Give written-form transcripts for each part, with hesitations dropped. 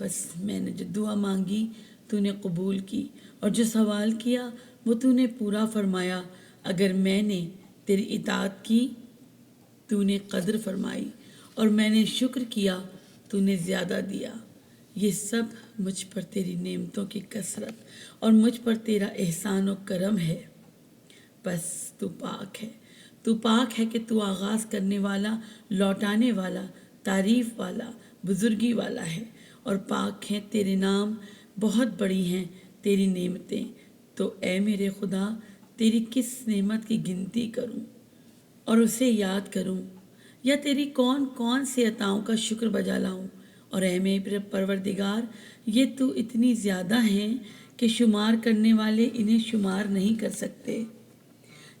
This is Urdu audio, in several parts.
بس میں نے جو دعا مانگی تو نے قبول کی، اور جو سوال کیا وہ تو نے پورا فرمایا۔ اگر میں نے تیری اطاعت کی تو نے قدر فرمائی، اور میں نے شکر کیا تو نے زیادہ دیا۔ یہ سب مجھ پر تیری نعمتوں کی کثرت اور مجھ پر تیرا احسان و کرم ہے۔ بس تو پاک ہے، تو پاک ہے کہ تو آغاز کرنے والا، لوٹانے والا، تعریف والا، بزرگی والا ہے، اور پاک ہیں تیرے نام، بہت بڑی ہیں تیری نعمتیں۔ تو اے میرے خدا، تیری کس نعمت کی گنتی کروں اور اسے یاد کروں، یا تیری کون کون سی عطاؤں کا شکر بجا لاؤں؟ اور اے میرے پروردگار، یہ تو اتنی زیادہ ہیں کہ شمار کرنے والے انہیں شمار نہیں کر سکتے،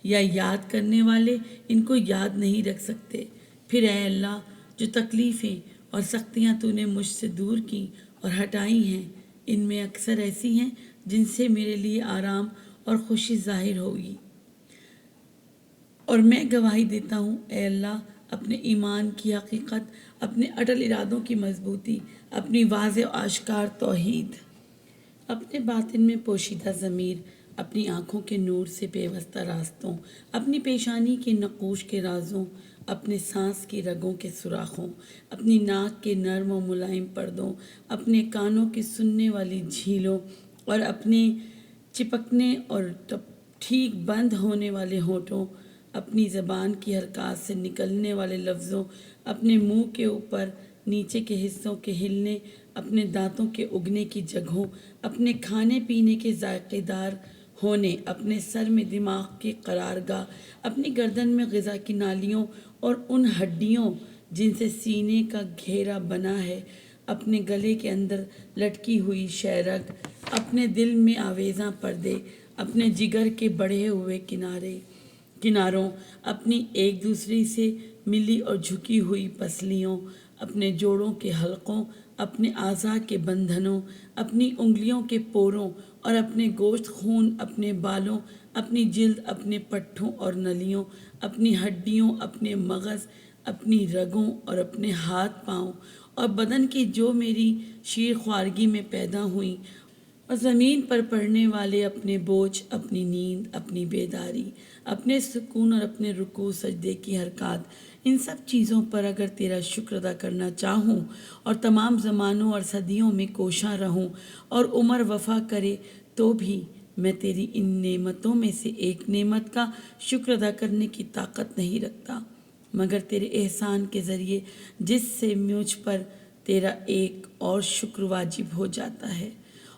یا یاد کرنے والے ان کو یاد نہیں رکھ سکتے۔ پھر اے اللہ، جو تکلیفیں اور سختیاں تو نے مجھ سے دور کی اور ہٹائی ہیں، ان میں اکثر ایسی ہیں جن سے میرے لیے آرام اور خوشی ظاہر ہوگی۔ اور میں گواہی دیتا ہوں اے اللہ، اپنے ایمان کی حقیقت، اپنے اٹل ارادوں کی مضبوطی، اپنی واضح و آشکار توحید، اپنے باطن میں پوشیدہ ضمیر، اپنی آنکھوں کے نور سے پیوستہ راستوں، اپنی پیشانی کے نقوش کے رازوں، اپنے سانس کی رگوں کے سوراخوں، اپنی ناک کے نرم و ملائم پردوں، اپنے کانوں کی سننے والی جھیلوں، اور اپنے چپکنے اور ٹھیک بند ہونے والے ہونٹوں، اپنی زبان کی حرکات سے نکلنے والے لفظوں، اپنے منہ کے اوپر نیچے کے حصوں کے ہلنے، اپنے دانتوں کے اگنے کی جگہوں، اپنے کھانے پینے کے ذائقے دار ہونے، اپنے سر میں دماغ کی قرارگاہ، اپنی گردن میں غذا کی نالیوں اور ان ہڈیوں جن سے سینے کا گھیرا بنا ہے، اپنے گلے کے اندر لٹکی ہوئی شہرگ، اپنے دل میں آویزاں پردے، اپنے جگر کے بڑھے ہوئے کناروں، اپنی ایک دوسرے سے ملی اور جھکی ہوئی پسلیوں، اپنے جوڑوں کے حلقوں، اپنے اعضاء کے بندھنوں، اپنی انگلیوں کے پوروں، اور اپنے گوشت خون، اپنے بالوں، اپنی جلد، اپنے پٹھوں اور نلیوں، اپنی ہڈیوں، اپنے مغز، اپنی رگوں اور اپنے ہاتھ پاؤں، اور بدن کی جو میری شیر خوارگی میں پیدا ہوئیں، اور زمین پر پڑنے والے اپنے بوجھ، اپنی نیند، اپنی بیداری، اپنے سکون اور اپنے رکوع سجدے کی حرکات، ان سب چیزوں پر اگر تیرا شکر ادا کرنا چاہوں اور تمام زمانوں اور صدیوں میں کوشاں رہوں اور عمر وفا کرے، تو بھی میں تیری ان نعمتوں میں سے ایک نعمت کا شکر ادا کرنے کی طاقت نہیں رکھتا، مگر تیرے احسان کے ذریعے جس سے مجھ پر تیرا ایک اور شکر واجب ہو جاتا ہے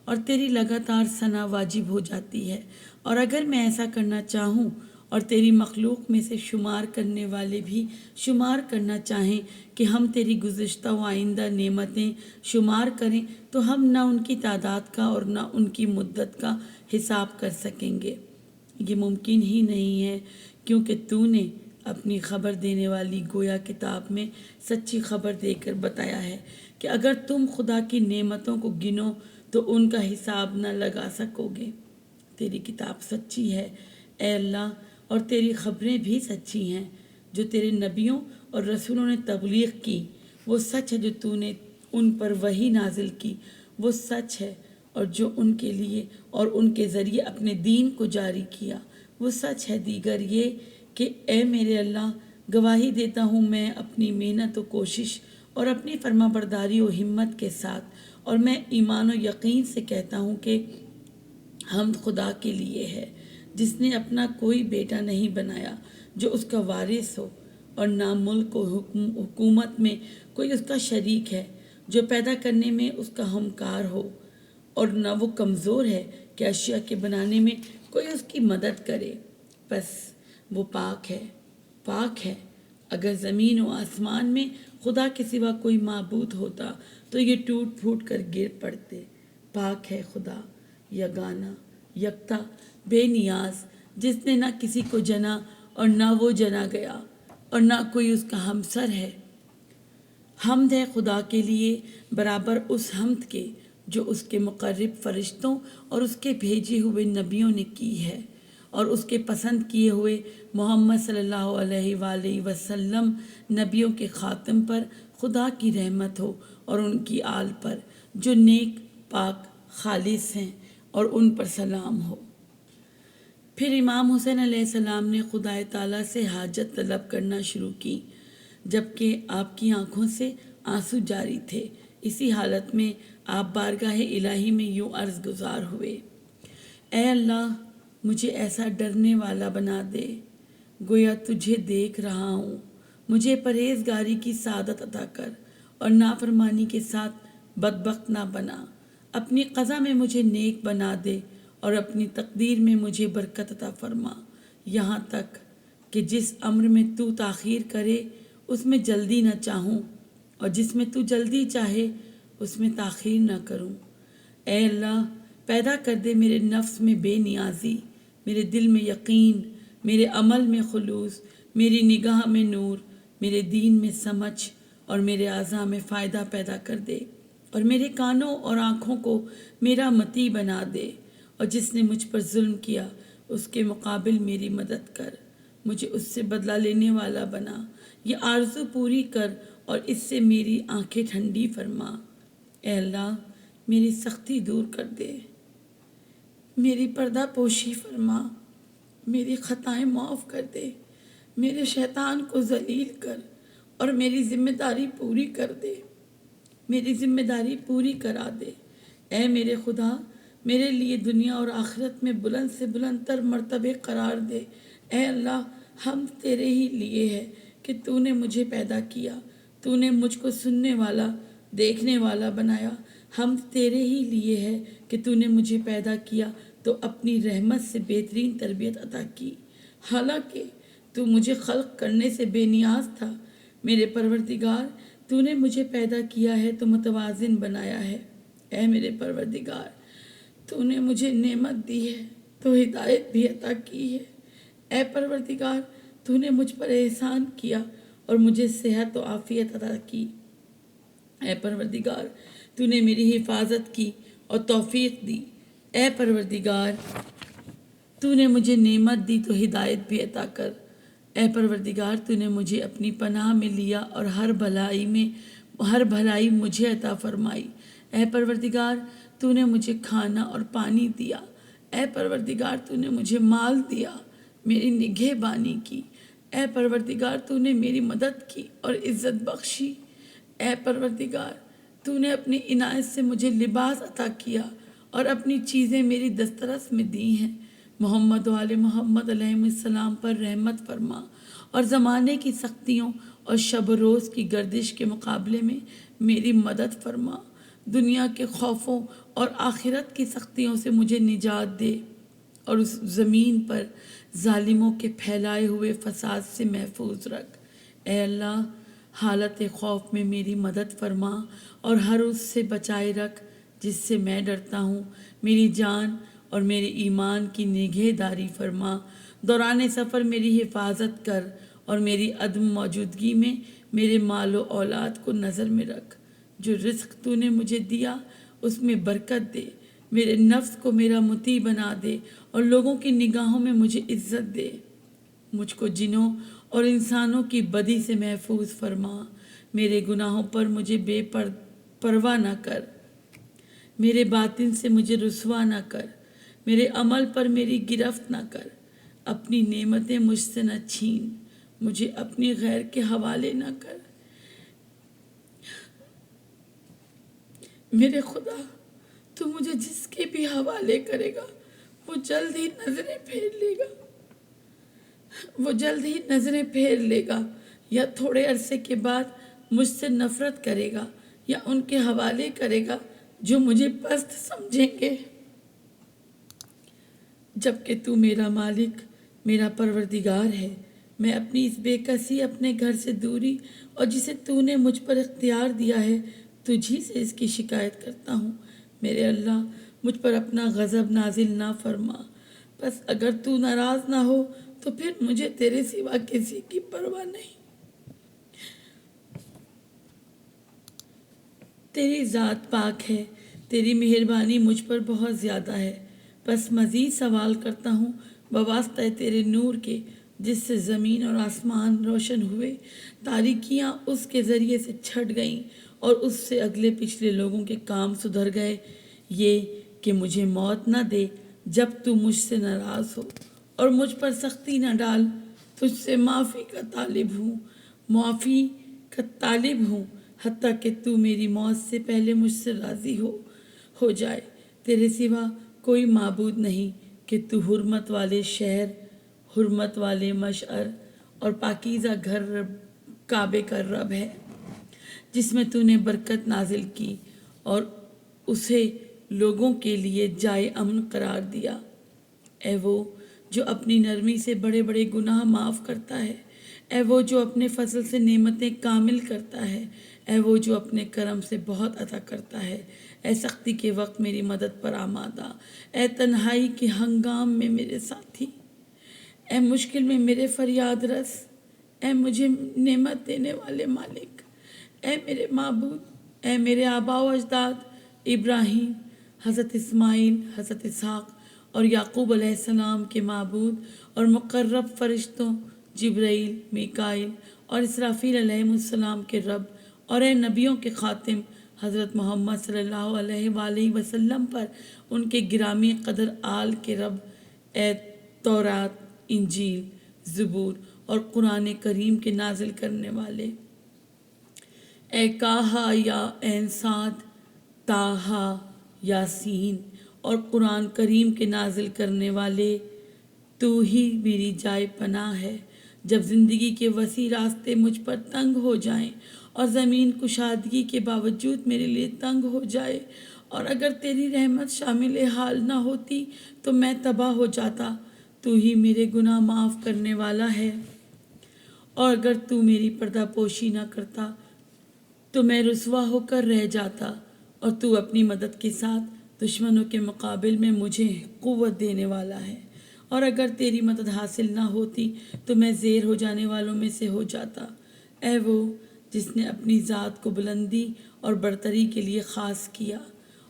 اور تیری لگاتار ثنا واجب ہو جاتی ہے۔ اور اگر میں ایسا کرنا چاہوں اور تیری مخلوق میں سے شمار کرنے والے بھی شمار کرنا چاہیں کہ ہم تیری گزشتہ و آئندہ نعمتیں شمار کریں، تو ہم نہ ان کی تعداد کا اور نہ ان کی مدت کا حساب کر سکیں گے۔ یہ ممکن ہی نہیں ہے، کیونکہ تو نے اپنی خبر دینے والی گویا کتاب میں سچی خبر دے کر بتایا ہے کہ اگر تم خدا کی نعمتوں کو گنو تو ان کا حساب نہ لگا سکو گے۔ تیری کتاب سچی ہے اے اللہ، اور تیری خبریں بھی سچی ہیں۔ جو تیرے نبیوں اور رسولوں نے تبلیغ کی وہ سچ ہے، جو تو نے ان پر وحی نازل کی وہ سچ ہے، اور جو ان کے لیے اور ان کے ذریعے اپنے دین کو جاری کیا وہ سچ ہے۔ دیگر یہ کہ اے میرے اللہ، گواہی دیتا ہوں میں اپنی محنت و کوشش اور اپنی فرما برداری و ہمت کے ساتھ، اور میں ایمان و یقین سے کہتا ہوں کہ حمد خدا کے لیے ہے جس نے اپنا کوئی بیٹا نہیں بنایا جو اس کا وارث ہو، اور نہ ملک و حکومت میں کوئی اس کا شریک ہے جو پیدا کرنے میں اس کا ہمکار ہو، اور نہ وہ کمزور ہے کہ اشیاء کے بنانے میں کوئی اس کی مدد کرے۔ بس وہ پاک ہے، پاک ہے۔ اگر زمین و آسمان میں خدا کے سوا کوئی معبود ہوتا تو یہ ٹوٹ پھوٹ کر گر پڑتے۔ پاک ہے خدا، یگانہ، یکتا، بے نیاز، جس نے نہ کسی کو جنا اور نہ وہ جنا گیا، اور نہ کوئی اس کا ہمسر ہے۔ حمد ہے خدا کے لیے برابر اس حمد کے جو اس کے مقرب فرشتوں اور اس کے بھیجے ہوئے نبیوں نے کی ہے، اور اس کے پسند کیے ہوئے محمد صلی اللہ علیہ وآلہ وسلم نبیوں کے خاتم پر خدا کی رحمت ہو، اور ان کی آل پر جو نیک پاک خالص ہیں، اور ان پر سلام ہو۔ پھر امام حسین علیہ السلام نے خدا تعالیٰ سے حاجت طلب کرنا شروع کی، جبکہ آپ کی آنکھوں سے آنسو جاری تھے۔ اسی حالت میں آپ بارگاہ الہی میں یوں عرض گزار ہوئے: اے اللہ، مجھے ایسا ڈرنے والا بنا دے گویا تجھے دیکھ رہا ہوں۔ مجھے پرہیزگاری کی سعادت عطا کر اور نافرمانی کے ساتھ بدبخت نہ بنا۔ اپنی قضا میں مجھے نیک بنا دے اور اپنی تقدیر میں مجھے برکت عطا فرما، یہاں تک کہ جس امر میں تو تاخیر کرے اس میں جلدی نہ چاہوں، اور جس میں تو جلدی چاہے اس میں تاخیر نہ کروں۔ اے اللہ، پیدا کر دے میرے نفس میں بے نیازی، میرے دل میں یقین، میرے عمل میں خلوص، میری نگاہ میں نور، میرے دین میں سمجھ، اور میرے اعضاء میں فائدہ پیدا کر دے، اور میرے کانوں اور آنکھوں کو میرا مطیع بنا دے، اور جس نے مجھ پر ظلم کیا اس کے مقابل میری مدد کر، مجھے اس سے بدلہ لینے والا بنا، یہ آرزو پوری کر اور اس سے میری آنکھیں ٹھنڈی فرما۔ اے اللہ، میری سختی دور کر دے، میری پردہ پوشی فرما، میری خطائیں معاف کر دے، میرے شیطان کو ذلیل کر اور میری ذمہ داری پوری کر دے، میری ذمہ داری پوری کرا دے۔ اے میرے خدا، میرے لیے دنیا اور آخرت میں بلند سے بلند تر مرتبے قرار دے۔ اے اللہ، ہم تیرے ہی لیے ہے کہ تو نے مجھے پیدا کیا، تو نے مجھ کو سننے والا، دیکھنے والا بنایا۔ ہم تیرے ہی لیے ہے کہ تو نے مجھے پیدا کیا تو اپنی رحمت سے بہترین تربیت عطا کی، حالانکہ تو مجھے خلق کرنے سے بے نیاز تھا۔ میرے پروردگار، تو نے مجھے پیدا کیا ہے تو متوازن بنایا ہے۔ اے میرے پروردگار، تو نے مجھے نعمت دی ہے تو ہدایت بھی عطا کی ہے۔ اے پروردگار، تو نے مجھ پر احسان کیا اور مجھے صحت و عافیت عطا کی۔ اے پروردگار، تو نے میری حفاظت کی اور توفیق دی۔ اے پروردگار، تو نے مجھے نعمت دی تو ہدایت بھی عطا کر۔ اے پروردگار، تو نے مجھے اپنی پناہ میں لیا اور ہر بھلائی مجھے عطا فرمائی۔ اے پروردگار، تو نے مجھے کھانا اور پانی دیا۔ اے پروردگار، تو نے مجھے مال دیا، میری نگہبانی کی۔ اے پروردگار، تو نے میری مدد کی اور عزت بخشی۔ اے پروردگار، تو نے اپنی عنایت سے مجھے لباس عطا کیا اور اپنی چیزیں میری دسترس میں دی ہیں۔ محمد و آل محمد علیہ السلام پر رحمت فرما اور زمانے کی سختیوں اور شب و روز کی گردش کے مقابلے میں میری مدد فرما۔ دنیا کے خوفوں اور آخرت کی سختیوں سے مجھے نجات دے اور اس زمین پر ظالموں کے پھیلائے ہوئے فساد سے محفوظ رکھ۔ اے اللہ، حالت خوف میں میری مدد فرما اور ہر اس سے بچائے رکھ جس سے میں ڈرتا ہوں۔ میری جان اور میرے ایمان کی نگہداری فرما۔ دوران سفر میری حفاظت کر اور میری عدم موجودگی میں میرے مال و اولاد کو نظر میں رکھ۔ جو رزق تو نے مجھے دیا اس میں برکت دے، میرے نفس کو میرا مطیع بنا دے اور لوگوں کی نگاہوں میں مجھے عزت دے۔ مجھ کو جنوں اور انسانوں کی بدی سے محفوظ فرما۔ میرے گناہوں پر مجھے بے پرواہ نہ کر، میرے باطن سے مجھے رسوا نہ کر، میرے عمل پر میری گرفت نہ کر، اپنی نعمتیں مجھ سے نہ چھین، مجھے اپنی غیر کے حوالے نہ کر۔ میرے خدا، تو مجھے جس کے بھی حوالے کرے گا وہ جلد ہی نظریں پھیر لے گا یا تھوڑے عرصے کے بعد مجھ سے نفرت کرے گا یا ان کے حوالے کرے گا جو مجھے پست سمجھیں گے، جبکہ تو میرا مالک، میرا پروردگار ہے۔ میں اپنی اس بے کسی، اپنے گھر سے دوری اور جسے تو نے مجھ پر اختیار دیا ہے تجھی سے اس کی شکایت کرتا ہوں۔ میرے اللہ، مجھ پر اپنا غضب نازل نہ فرما، بس اگر تو ناراض نہ ہو تو پھر مجھے تیرے سوا کسی کی پرواہ نہیں۔ تیری ذات پاک ہے، تیری مہربانی مجھ پر بہت زیادہ ہے، بس مزید سوال کرتا ہوں بواسطہ تیرے نور کے جس سے زمین اور آسمان روشن ہوئے، تاریکیاں اس کے ذریعے سے چھٹ گئیں اور اس سے اگلے پچھلے لوگوں کے کام سدھر گئے، یہ کہ مجھے موت نہ دے جب تو مجھ سے ناراض ہو، اور مجھ پر سختی نہ ڈال، تجھ سے معافی کا طالب ہوں، حتیٰ کہ تو میری موت سے پہلے مجھ سے راضی ہو جائے۔ تیرے سوا کوئی معبود نہیں کہ تو حرمت والے شہر، حرمت والے مشعر اور پاکیزہ گھر کعبے کا رب ہے، جس میں تو نے برکت نازل کی اور اسے لوگوں کے لیے جائے امن قرار دیا۔ اے وہ جو اپنی نرمی سے بڑے بڑے گناہ معاف کرتا ہے، اے وہ جو اپنے فضل سے نعمتیں کامل کرتا ہے، اے وہ جو اپنے کرم سے بہت عطا کرتا ہے، اے سختی کے وقت میری مدد پر آمادہ، اے تنہائی کے ہنگام میں میرے ساتھی، اے مشکل میں میرے فریاد رس، اے مجھے نعمت دینے والے مالک، اے میرے معبود، اے میرے آباء و اجداد ابراہیم، حضرت اسماعیل، حضرت اسحاق اور یعقوب علیہ السلام کے معبود اور مقرب فرشتوں جبرائیل، میکائیل اور اسرافیل علیہ السلام کے رب، اور اے نبیوں کے خاتم حضرت محمد صلی اللہ علیہ وآلہ وسلم پر ان کے گرامی قدر آل کے رب، اے تورات، انجیل، زبور اور قرآن کریم کے نازل کرنے والے، اے کاہا یا عین صاد، تاہا، یاسین اور قرآن کریم کے نازل کرنے والے، تو ہی میری جائے پناہ ہے جب زندگی کے وسیع راستے مجھ پر تنگ ہو جائیں اور زمین کشادگی کے باوجود میرے لیے تنگ ہو جائے، اور اگر تیری رحمت شامل حال نہ ہوتی تو میں تباہ ہو جاتا۔ تو ہی میرے گناہ معاف کرنے والا ہے، اور اگر تو میری پردہ پوشی نہ کرتا تو میں رسوا ہو کر رہ جاتا، اور تو اپنی مدد کے ساتھ دشمنوں کے مقابل میں مجھے قوت دینے والا ہے، اور اگر تیری مدد حاصل نہ ہوتی تو میں زیر ہو جانے والوں میں سے ہو جاتا۔ اے وہ جس نے اپنی ذات کو بلندی اور برتری کے لیے خاص کیا،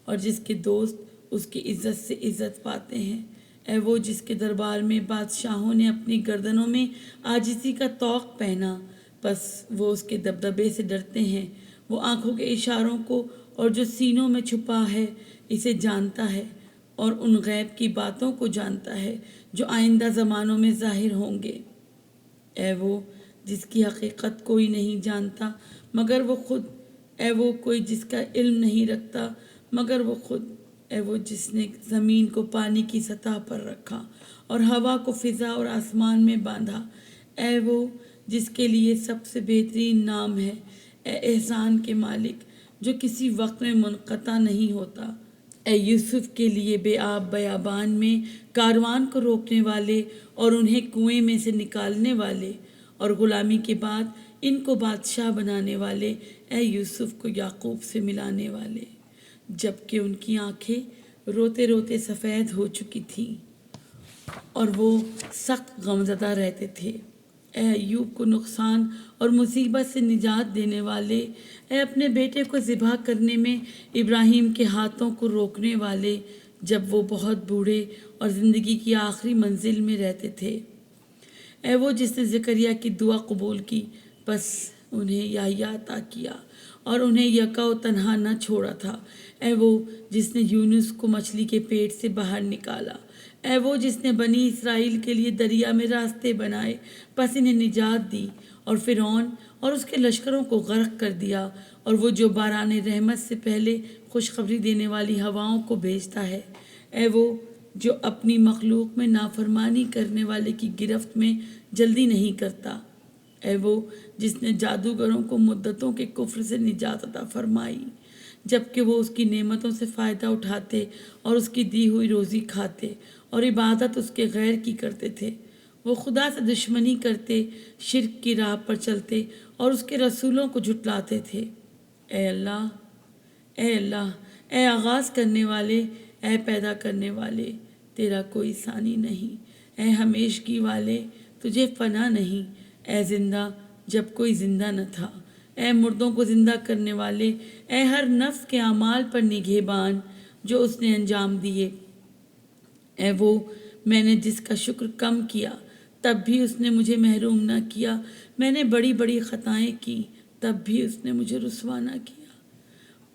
اور جس کے دوست اس کی عزت سے عزت پاتے ہیں، اے وہ جس کے دربار میں بادشاہوں نے اپنی گردنوں میں عاجزی کا طوق پہنا، بس وہ اس کے دبدبے سے ڈرتے ہیں۔ وہ آنکھوں کے اشاروں کو اور جو سینوں میں چھپا ہے اسے جانتا ہے، اور ان غیب کی باتوں کو جانتا ہے جو آئندہ زمانوں میں ظاہر ہوں گے۔ اے وہ جس کی حقیقت کوئی نہیں جانتا مگر وہ خود، اے وہ کوئی جس کا علم نہیں رکھتا مگر وہ خود، اے وہ جس نے زمین کو پانی کی سطح پر رکھا اور ہوا کو فضا اور آسمان میں باندھا، اے وہ جس کے لیے سب سے بہترین نام ہے، اے احسان کے مالک جو کسی وقت میں منقطع نہیں ہوتا، اے یوسف کے لیے بے آب بیابان میں کاروان کو روکنے والے اور انہیں کنویں میں سے نکالنے والے، اور غلامی کے بعد ان کو بادشاہ بنانے والے، اے یوسف کو یعقوب سے ملانے والے، جبکہ ان کی آنکھیں روتے روتے سفید ہو چکی تھیں اور وہ سخت غمزدہ رہتے تھے۔ اے ایوب کو نقصان اور مصیبت سے نجات دینے والے، اے اپنے بیٹے کو ذبح کرنے میں ابراہیم کے ہاتھوں کو روکنے والے جب وہ بہت بوڑھے اور زندگی کی آخری منزل میں رہتے تھے، اے وہ جس نے زکریا کی دعا قبول کی، بس انہیں یحییٰ عطا کیا اور انہیں یکا و تنہا نہ چھوڑا تھا، اے وہ جس نے یونس کو مچھلی کے پیٹ سے باہر نکالا، اے وہ جس نے بنی اسرائیل کے لیے دریا میں راستے بنائے، پس انہیں نجات دی، اور فرعون اور اس کے لشکروں کو غرق کر دیا، اور وہ جو باران رحمت سے پہلے خوشخبری دینے والی ہواؤں کو بھیجتا ہے، اے وہ جو اپنی مخلوق میں نافرمانی کرنے والے کی گرفت میں جلدی نہیں کرتا، اے وہ جس نے جادوگروں کو مدتوں کے کفر سے نجات عطا فرمائی جبکہ وہ اس کی نعمتوں سے فائدہ اٹھاتے اور اس کی دی ہوئی روزی کھاتے اور عبادت اس کے غیر کی کرتے تھے۔ وہ خدا سے دشمنی کرتے، شرک کی راہ پر چلتے اور اس کے رسولوں کو جھٹلاتے تھے۔ اے اللہ، اے اللہ، اے آغاز کرنے والے، اے پیدا کرنے والے، تیرا کوئی ثانی نہیں، اے ہمیشگی والے، تجھے فنا نہیں، اے زندہ جب کوئی زندہ نہ تھا، اے مردوں کو زندہ کرنے والے، اے ہر نفس کے اعمال پر نگہبان جو اس نے انجام دیے، اے وہ میں نے جس کا شکر کم کیا تب بھی اس نے مجھے محروم نہ کیا، میں نے بڑی بڑی خطائیں کی تب بھی اس نے مجھے رسوا نہ کیا،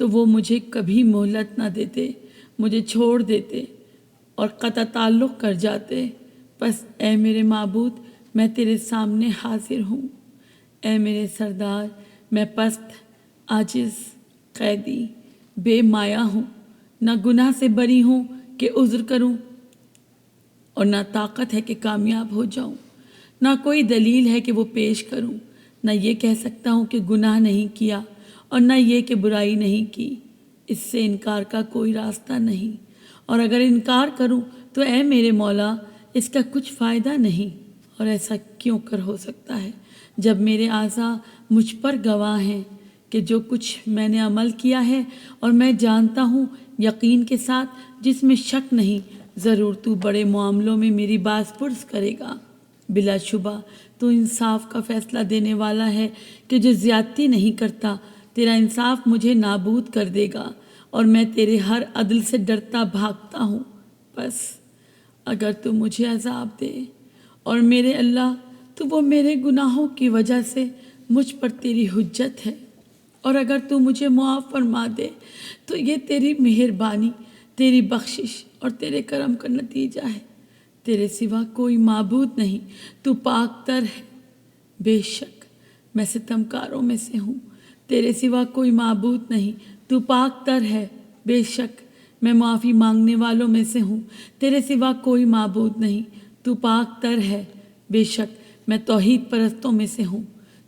تو وہ مجھے کبھی مہلت نہ دیتے، مجھے چھوڑ دیتے اور قطع تعلق کر جاتے۔ بس اے میرے معبود، میں تیرے سامنے حاضر ہوں۔ اے میرے سردار، میں پست، عاجز، قیدی، بے مایا ہوں، نہ گناہ سے بری ہوں کہ عذر کروں اور نہ طاقت ہے کہ کامیاب ہو جاؤں، نہ کوئی دلیل ہے کہ وہ پیش کروں، نہ یہ کہہ سکتا ہوں کہ گناہ نہیں کیا اور نہ یہ کہ برائی نہیں کی۔ اس سے انکار کا کوئی راستہ نہیں، اور اگر انکار کروں تو اے میرے مولا اس کا کچھ فائدہ نہیں۔ اور ایسا کیوں کر ہو سکتا ہے جب میرے اعضاء مجھ پر گواہ ہیں کہ جو کچھ میں نے عمل کیا ہے، اور میں جانتا ہوں یقین کے ساتھ جس میں شک نہیں، ضرور تو بڑے معاملوں میں میری باز پرس کرے گا۔ بلا شبہ تو انصاف کا فیصلہ دینے والا ہے کہ جو زیادتی نہیں کرتا، تیرا انصاف مجھے نابود کر دے گا اور میں تیرے ہر عدل سے ڈرتا بھاگتا ہوں۔ بس اگر تو مجھے عذاب دے اور میرے اللہ تو وہ میرے گناہوں کی وجہ سے مجھ پر تیری حجت ہے، اور اگر تو مجھے معاف فرما دے تو یہ تیری مہربانی، تیری بخشش اور تیرے کرم کا نتیجہ ہے۔ تیرے سوا کوئی معبود نہیں، تو پاک تر ہے۔ بے شک میں ستمکاروں میں سے ہوں۔ تیرے سوا کوئی معبود نہیں، تو پاک تر ہے۔ بے شک میں معافی مانگنے والوں میں سے ہوں۔ تیرے سوا کوئی معبود نہیں، تو پاک تر ہے۔ بے شک میں توحید پرستوں میں سے ہوں۔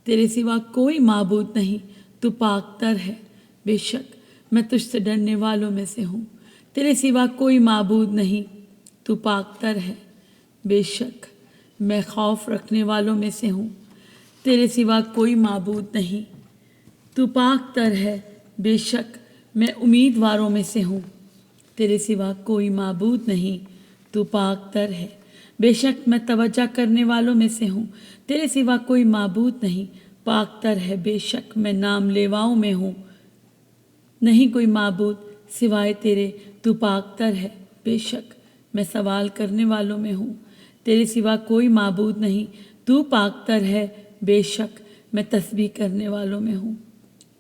تیرے سوا کوئی معبود نہیں، تو پاک تر ہے۔ بے شک میں تجھ سے ڈرنے والوں میں سے ہوں۔ تیرے سوا کوئی معبود نہیں، تو پاک تر ہے۔ بے شک میں خوف رکھنے والوں میں سے ہوں۔ تیرے سوا کوئی معبود نہیں، تو پاک تر ہے۔ بے شک میں امیدواروں میں سے ہوں۔ تیرے سوا کوئی معبود نہیں، تو پاک تر ہے۔ بے شک میں توجہ کرنے والوں میں سے ہوں۔ تیرے سوا کوئی معبود نہیں، پاک تر ہے۔ بے شک میں نام لیواؤں میں ہوں۔ نہیں کوئی معبود سوائے تیرے، تو پاک تر ہے۔ بے شک میں سوال کرنے والوں میں ہوں۔ تیرے سوا کوئی معبود نہیں، تو پاک تر ہے۔ بے شک میں تسبیح کرنے والوں میں ہوں۔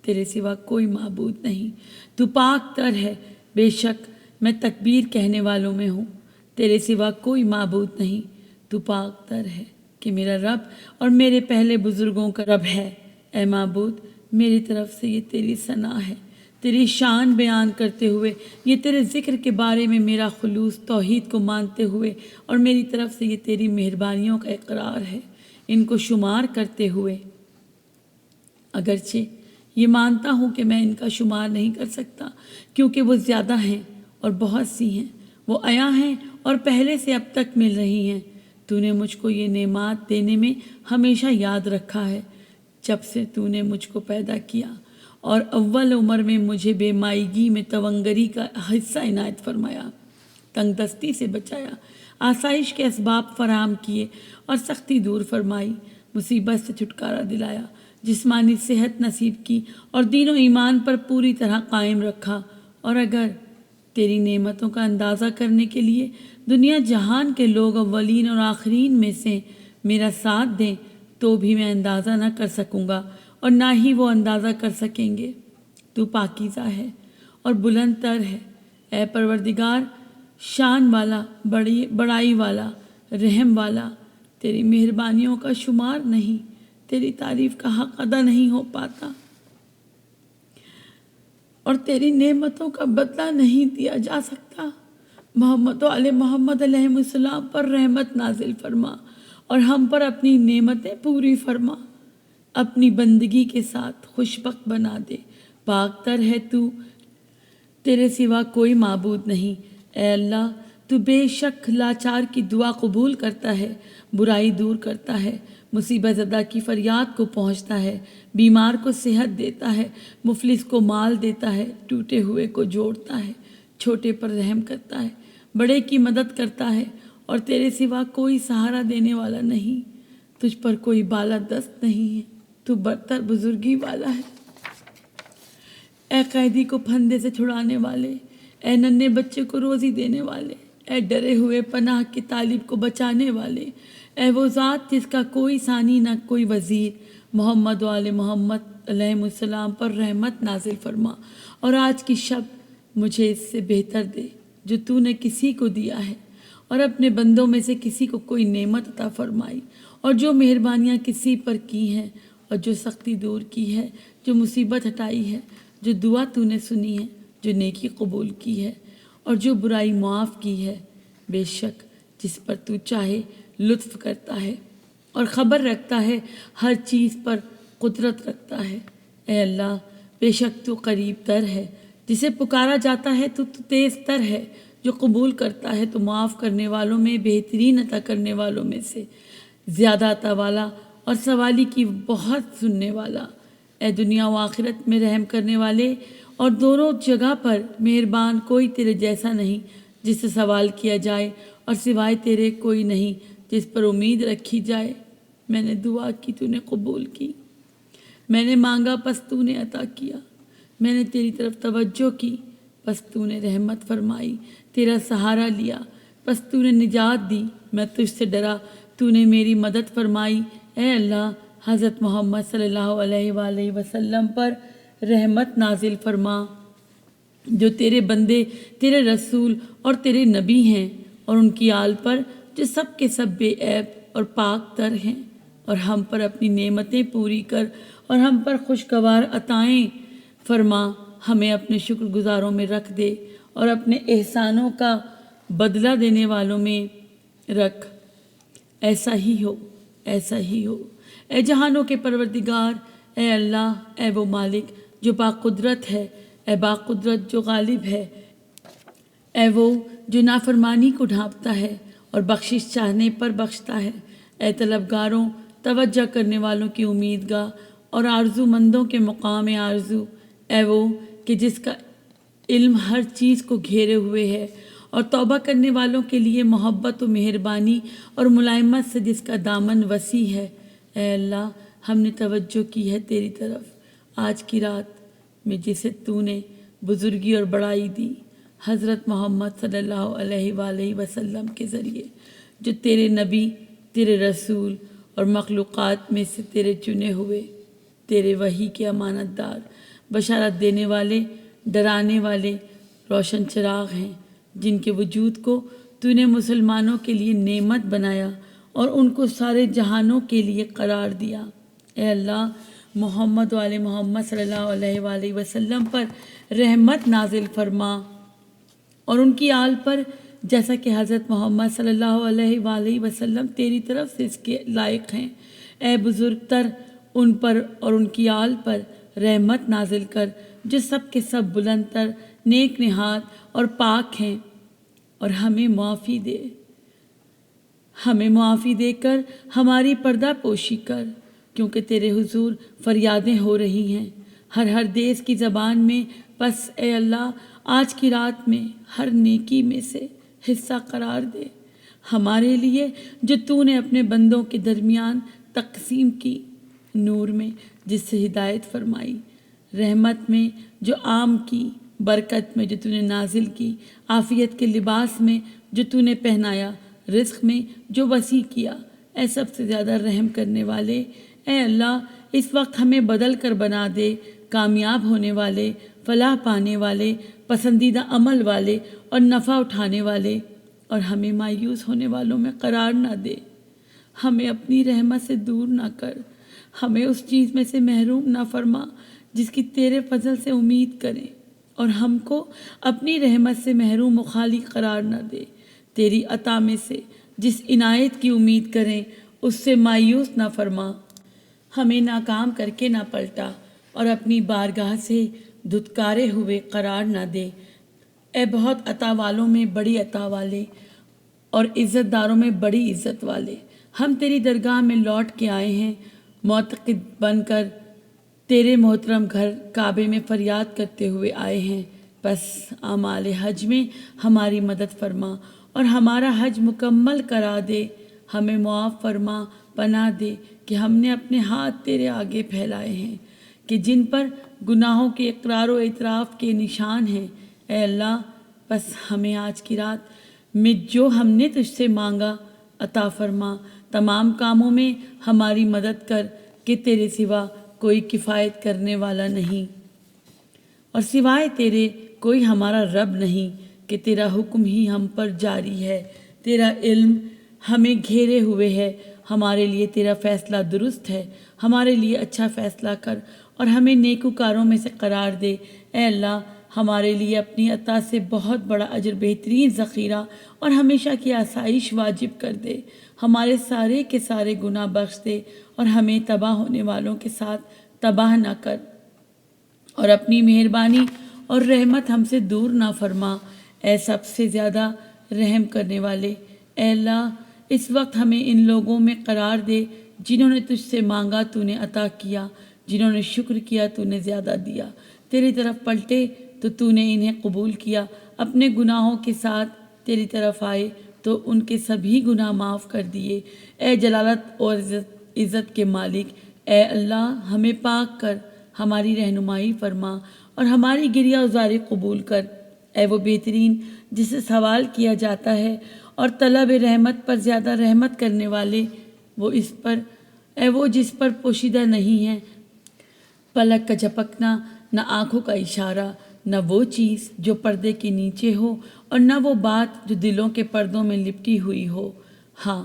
تیرے سوا کوئی معبود نہیں، تو پاک تر ہے۔ بے شک میں تکبیر کہنے والوں میں ہوں۔ تیرے سوا کوئی معبود نہیں، تو پاک تر ہے کہ میرا رب اور میرے پہلے بزرگوں کا رب ہے۔ اے معبود، میری طرف سے یہ تیری ثنا ہے، تیری شان بیان کرتے ہوئے، یہ تیرے ذکر کے بارے میں میرا خلوص توحید کو مانتے ہوئے، اور میری طرف سے یہ تیری مہربانیوں کا اقرار ہے، ان کو شمار کرتے ہوئے۔ اگرچہ یہ مانتا ہوں کہ میں ان کا شمار نہیں کر سکتا، کیونکہ وہ زیادہ ہیں اور بہت سی ہیں، وہ عیاں ہیں اور پہلے سے اب تک مل رہی ہیں۔ تو نے مجھ کو یہ نعمات دینے میں ہمیشہ یاد رکھا ہے، جب سے تو نے مجھ کو پیدا کیا اور اول عمر میں مجھے بے مائیگی میں تونگری کا حصہ عنایت فرمایا، تنگ دستی سے بچایا، آسائش کے اسباب فراہم کیے اور سختی دور فرمائی، مصیبت سے چھٹکارا دلایا، جسمانی صحت نصیب کی اور دین و ایمان پر پوری طرح قائم رکھا۔ اور اگر تیری نعمتوں کا اندازہ کرنے کے لیے دنیا جہان کے لوگ اولین اور آخرین میں سے میرا ساتھ دیں تو بھی میں اندازہ نہ کر سکوں گا، اور نہ ہی وہ اندازہ کر سکیں گے۔ تو پاکیزہ ہے اور بلند تر ہے، اے پروردگار، شان والا، بڑائی والا، رحم والا۔ تیری مہربانیوں کا شمار نہیں، تیری تعریف کا حق ادا نہیں ہو پاتا، اور تیری نعمتوں کا بدلہ نہیں دیا جا سکتا۔ محمد و آل محمد علیہ السلام پر رحمت نازل فرما اور ہم پر اپنی نعمتیں پوری فرما، اپنی بندگی کے ساتھ خوشبخت بنا دے۔ پاک تر ہے تو، تیرے سوا کوئی معبود نہیں۔ اے اللہ، تو بے شک لاچار کی دعا قبول کرتا ہے، برائی دور کرتا ہے، مصیبت زدہ کی فریاد کو پہنچتا ہے، بیمار کو صحت دیتا ہے، مفلس کو مال دیتا ہے، ٹوٹے ہوئے کو جوڑتا ہے، چھوٹے پر رحم کرتا ہے، بڑے کی مدد کرتا ہے، اور تیرے سوا کوئی سہارا دینے والا نہیں، تجھ پر کوئی بالا دست نہیں ہے، تو برتر بزرگی والا ہے۔ اے قیدی کو پھندے سے چھڑانے والے، اے ننھے بچے کو روزی دینے والے، اے ڈرے ہوئے پناہ کے طالب کو بچانے والے، اے وہ ذات جس کا کوئی ثانی نہ کوئی وزیر، محمد و آل محمد علیہ السلام پر رحمت نازل فرما اور آج کی شب مجھے اس سے بہتر دے جو تو نے کسی کو دیا ہے، اور اپنے بندوں میں سے کسی کو کوئی نعمت عطا فرمائی، اور جو مہربانیاں کسی پر کی ہیں، اور جو سختی دور کی ہے، جو مصیبت ہٹائی ہے، جو دعا تو نے سنی ہے، جو نیکی قبول کی ہے، اور جو برائی معاف کی ہے۔ بے شک جس پر تو چاہے لطف کرتا ہے اور خبر رکھتا ہے، ہر چیز پر قدرت رکھتا ہے۔ اے اللہ، بے شک تو قریب تر ہے، جسے پکارا جاتا ہے تو تیز تر ہے، جو قبول کرتا ہے تو معاف کرنے والوں میں بہترین عطا کرنے والوں میں سے زیادہ عطا والا اور سوالی کی بہت سننے والا۔ اے دنیا و آخرت میں رحم کرنے والے اور دونوں جگہ پر مہربان، کوئی تیرے جیسا نہیں جس سے سوال کیا جائے، اور سوائے تیرے کوئی نہیں جس پر امید رکھی جائے۔ میں نے دعا کی تو نے قبول کی، میں نے مانگا پس تو نے عطا کیا، میں نے تیری طرف توجہ کی پس تو نے رحمت فرمائی، تیرا سہارا لیا پس تو نے نجات دی، میں تجھ سے ڈرا تو نے میری مدد فرمائی۔ اے اللہ، حضرت محمد صلی اللہ علیہ وآلہ وسلم پر رحمت نازل فرما، جو تیرے بندے، تیرے رسول اور تیرے نبی ہیں، اور ان کی آل پر جو سب کے سب بے عیب اور پاک تر ہیں، اور ہم پر اپنی نعمتیں پوری کر اور ہم پر خوشگوار عطائیں فرما، ہمیں اپنے شکر گزاروں میں رکھ دے اور اپنے احسانوں کا بدلہ دینے والوں میں رکھ۔ ایسا ہی ہو، ایسا ہی ہو۔ اے جہانوں کے پروردگار، اے اللہ، اے وہ مالک جو باقدرت ہے، اے باقدرت جو غالب ہے، اے وہ جو نافرمانی کو ڈھانپتا ہے اور بخشش چاہنے پر بخشتا ہے۔ اے طلبگاروں، توجہ کرنے والوں کی امیدگاہ اور آرزو مندوں کے مقام آرزو، اے وہ کہ جس کا علم ہر چیز کو گھیرے ہوئے ہے، اور توبہ کرنے والوں کے لیے محبت و مہربانی اور ملائمت سے جس کا دامن وسیع ہے۔ اے اللہ، ہم نے توجہ کی ہے تیری طرف آج کی رات میں، جسے تو نے بزرگی اور بڑائی دی حضرت محمد صلی اللہ علیہ وآلہ وسلم کے ذریعے، جو تیرے نبی، تیرے رسول اور مخلوقات میں سے تیرے چنے ہوئے، تیرے وحی کے امانت دار، بشارت دینے والے، ڈرانے والے روشن چراغ ہیں، جن کے وجود کو تو نے مسلمانوں کے لیے نعمت بنایا اور ان کو سارے جہانوں کے لیے قرار دیا۔ اے اللہ، محمد و آل محمد صلی اللہ علیہ وآلہ وسلم پر رحمت نازل فرما، اور ان کی آل پر جیسا کہ حضرت محمد صلی اللہ علیہ وآلہ وسلم تیری طرف سے اس کے لائق ہیں۔ اے بزرگ تر، ان پر اور ان کی آل پر رحمت نازل کر جو سب کے سب بلند تر، نیک نہاد اور پاک ہیں، اور ہمیں معافی دے، ہمیں معافی دے کر ہماری پردہ پوشی کر، کیونکہ تیرے حضور فریادیں ہو رہی ہیں ہر دیس کی زبان میں۔ بس اے اللہ، آج کی رات میں ہر نیکی میں سے حصہ قرار دے ہمارے لیے جو تو نے اپنے بندوں کے درمیان تقسیم کی، نور میں جس سے ہدایت فرمائی، رحمت میں جو عام کی، برکت میں جو تو نے نازل کی، عافیت کے لباس میں جو تو نے پہنایا، رزق میں جو وسیع کیا۔ اے سب سے زیادہ رحم کرنے والے، اے اللہ، اس وقت ہمیں بدل کر بنا دے، کامیاب ہونے والے، فلاح پانے والے، پسندیدہ عمل والے اور نفع اٹھانے والے، اور ہمیں مایوس ہونے والوں میں قرار نہ دے۔ ہمیں اپنی رحمت سے دور نہ کر، ہمیں اس چیز میں سے محروم نہ فرما جس کی تیرے فضل سے امید کریں، اور ہم کو اپنی رحمت سے محروم و خالی قرار نہ دے۔ تیری عطا میں سے جس عنایت کی امید کریں اس سے مایوس نہ فرما، ہمیں ناکام کر کے نہ پلٹا اور اپنی بارگاہ سے دھتکارے ہوئے قرار نہ دے۔ اے بہت عطا والوں میں بڑی عطا والے اور عزت داروں میں بڑی عزت والے، ہم تیری درگاہ میں لوٹ کے آئے ہیں، معتقد بن کر تیرے محترم گھر کعبے میں فریاد کرتے ہوئے آئے ہیں۔ بس اعمال حج میں ہماری مدد فرما اور ہمارا حج مکمل کرا دے، ہمیں معاف فرما، پناہ دے کہ ہم نے اپنے ہاتھ تیرے آگے پھیلائے ہیں کہ جن پر گناہوں کے اقرار و اعتراف کے نشان ہیں۔ اے اللہ، بس ہمیں آج کی رات میں جو ہم نے تجھ سے مانگا عطا فرما، تمام کاموں میں ہماری مدد کر کہ تیرے سوا کوئی کفایت کرنے والا نہیں۔ اور سوائے تیرے کوئی ہمارا رب نہیں کہ تیرا حکم ہی ہم پر جاری ہے، تیرا علم ہمیں گھیرے ہوئے ہے، ہمارے لیے تیرا فیصلہ درست ہے، ہمارے لیے اچھا فیصلہ کر اور ہمیں نیکوکاروں میں سے قرار دے۔ اے اللہ، ہمارے لیے اپنی عطا سے بہت بڑا اجر، بہترین ذخیرہ اور ہمیشہ کی آسائش واجب کر دے، ہمارے سارے کے سارے گناہ بخش دے اور ہمیں تباہ ہونے والوں کے ساتھ تباہ نہ کر، اور اپنی مہربانی اور رحمت ہم سے دور نہ فرما۔ اے سب سے زیادہ رحم کرنے والے، اے اللہ، اس وقت ہمیں ان لوگوں میں قرار دے جنہوں نے تجھ سے مانگا تو نے عطا کیا، جنہوں نے شکر کیا تو نے زیادہ دیا، تیری طرف پلٹے تو نے انہیں قبول کیا، اپنے گناہوں کے ساتھ تیری طرف آئے تو ان کے سبھی گناہ معاف کر دیے۔ اے جلالت اور عزت کے مالک، اے اللہ، ہمیں پاک کر، ہماری رہنمائی فرما اور ہماری گریہ ازاری قبول کر۔ اے وہ بہترین جس سے سوال کیا جاتا ہے اور طلب رحمت پر زیادہ رحمت کرنے والے، وہ جس پر پوشیدہ نہیں ہے پلک کا جھپکنا، نہ آنکھوں کا اشارہ، نہ وہ چیز جو پردے کے نیچے ہو اور نہ وہ بات جو دلوں کے پردوں میں لپٹی ہوئی ہو۔ ہاں،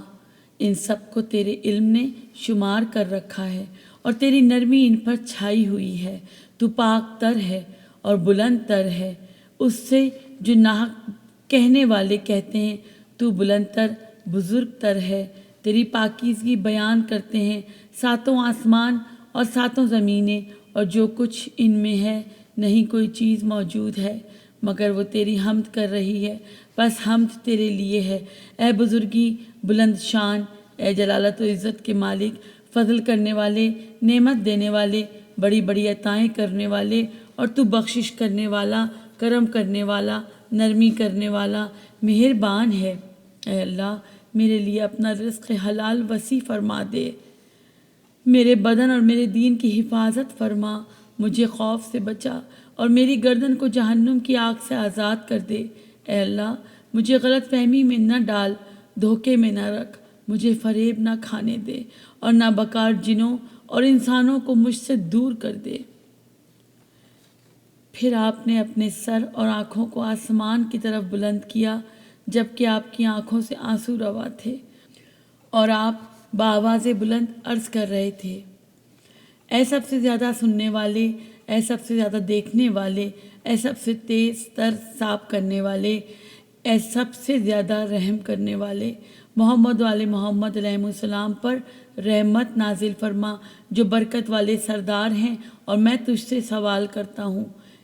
ان سب کو تیرے علم نے شمار کر رکھا ہے اور تیری نرمی ان پر چھائی ہوئی ہے۔ تو پاک تر ہے اور بلند تر ہے اس سے جو ناحق کہنے والے کہتے ہیں، تو بلند تر، بزرگ تر ہے۔ تیری پاکیزگی بیان کرتے ہیں ساتوں آسمان اور ساتوں زمینیں اور جو کچھ ان میں ہے، نہیں کوئی چیز موجود ہے مگر وہ تیری حمد کر رہی ہے، بس حمد تیرے لیے ہے۔ اے بزرگی، بلند شان، اے جلالت و عزت کے مالک، فضل کرنے والے، نعمت دینے والے، بڑی بڑی عطائیں کرنے والے، اور تو بخشش کرنے والا، کرم کرنے والا، نرمی کرنے والا، مہربان ہے۔ اے اللہ، میرے لیے اپنا رزق حلال وسیع فرما دے، میرے بدن اور میرے دین کی حفاظت فرما، مجھے خوف سے بچا اور میری گردن کو جہنم کی آگ سے آزاد کر دے۔ اے اللہ، مجھے غلط فہمی میں نہ ڈال، دھوکے میں نہ رکھ، مجھے فریب نہ کھانے دے اور نہ بکار جنوں اور انسانوں کو مجھ سے دور کر دے۔ پھر آپ نے اپنے سر اور آنکھوں کو آسمان کی طرف بلند کیا جبکہ آپ کی آنکھوں سے آنسو روا تھے اور آپ بآواز بلند عرض کر رہے تھے، اے سب سے زیادہ سننے والے، اے سب سے زیادہ دیکھنے والے، اے سب سے تیز تر حساب کرنے والے، اے سب سے زیادہ رحم کرنے والے، محمد والے محمد علیہ السلام پر رحمت نازل فرما جو برکت والے سردار ہیں، اور میں تجھ سے سوال کرتا ہوں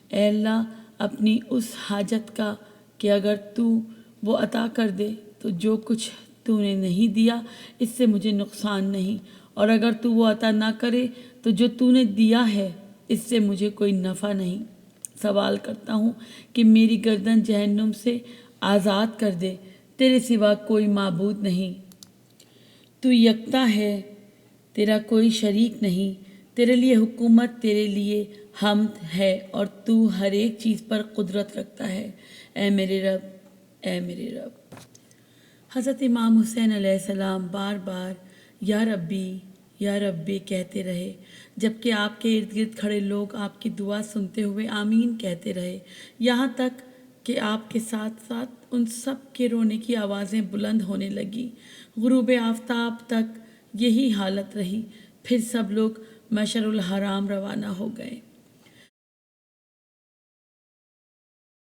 اے اللہ اپنی اس حاجت کا کہ اگر تو وہ عطا کر دے تو جو کچھ تو نے نہیں دیا اس سے مجھے نقصان نہیں، اور اگر تو وہ عطا نہ کرے تو جو تو نے دیا ہے اس سے مجھے کوئی نفع نہیں۔ سوال کرتا ہوں کہ میری گردن جہنم سے آزاد کر دے، تیرے سوا کوئی معبود نہیں، تو یکتا ہے، تیرا کوئی شریک نہیں، تیرے لیے حکومت، تیرے لیے حمد ہے اور تو ہر ایک چیز پر قدرت رکھتا ہے۔ اے میرے رب، اے میرے رب۔ حضرت امام حسین علیہ السلام بار بار یا ربی یا ربی کہتے رہے جبکہ آپ کے ارد گرد کھڑے لوگ آپ کی دعا سنتے ہوئے آمین کہتے رہے، یہاں تک کہ آپ کے ساتھ ساتھ ان سب کے رونے کی آوازیں بلند ہونے لگی۔ غروب آفتاب تک یہی حالت رہی، پھر سب لوگ مشعر الحرام روانہ ہو گئے۔